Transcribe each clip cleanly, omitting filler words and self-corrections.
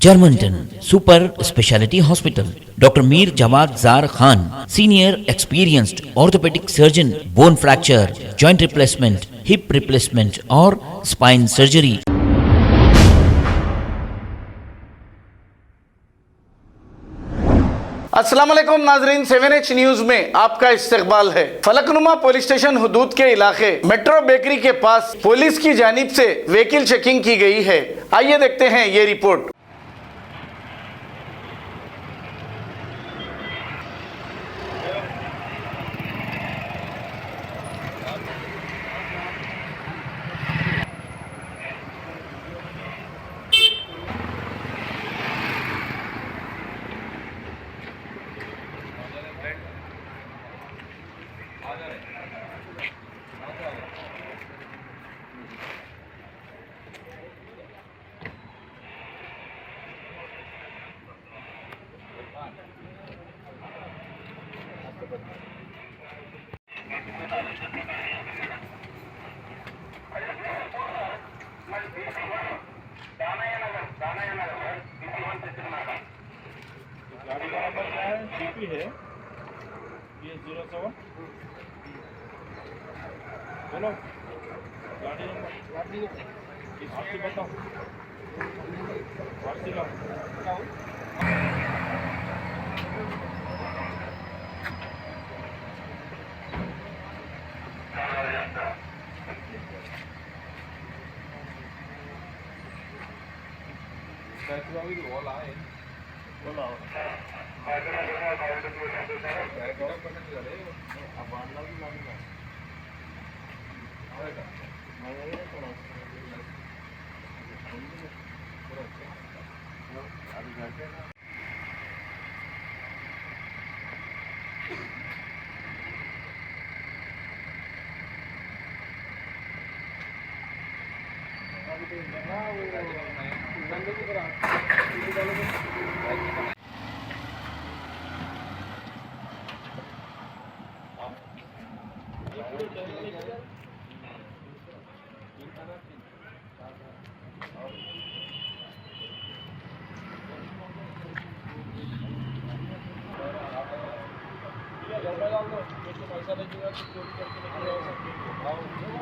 Germanton super speciality hospital, doctor Mir Jawad Zar Khan, senior experienced orthopaedic surgeon, bone fracture, joint replacement, hip replacement और spine surgery. अस्सलाम वालेकुम नाजरीन, 7H news में आपका इस्तकबाल है। फलकनुमा पुलिस स्टेशन हुदूद के इलाके मेट्रो बेकरी के पास पुलिस की जानिब से व्हीकल चेकिंग की गई है। आइए देखते हैं ये रिपोर्ट। गाड़ी का नंबर क्या है? जीपी है ये 07। बोलो गाड़ी नंबर आरसी बताओ, आरसी लाओ। बोला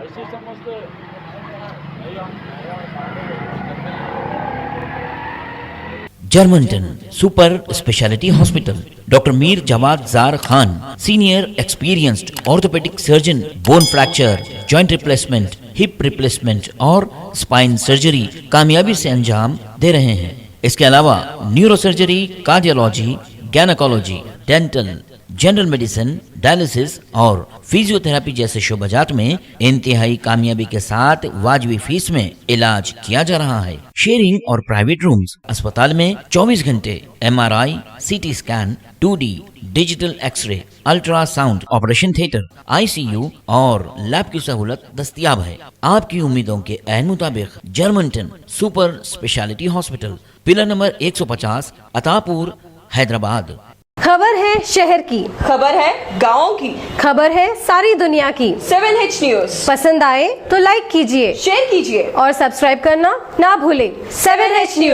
ऐसे समझते Germanten super speciality hospital, doctor Mir Jawad Zar Khan, senior experienced orthopaedic surgeon, bone fracture, joint replacement, hip replacement और स्पाइन सर्जरी कामयाबी से अंजाम दे रहे हैं। इसके अलावा neuro surgery, cardiology, gynaecology, dental, general medicine, dialysis और फिजियोथेरेपी जैसे शोबाजात में इंतहाई कामयाबी के साथ वाजिबी फीस में इलाज किया जा रहा है। शेयरिंग और प्राइवेट रूम्स, अस्पताल में 24 घंटे MRI, CT scan, 2D digital x ray, ultrasound, operation theatre, ICU और लैब की सहूलत दस्तयाब है। आपकी उम्मीदों के ऐन मुताबिक Germanten super speciality hospital, pillar number 150, Attapur, Hyderabad. खबर है शहर की, खबर है गाँव की, खबर है सारी दुनिया की। 7H न्यूज पसंद आए तो लाइक कीजिए, शेयर कीजिए और सब्सक्राइब करना ना भूलें। 7H news.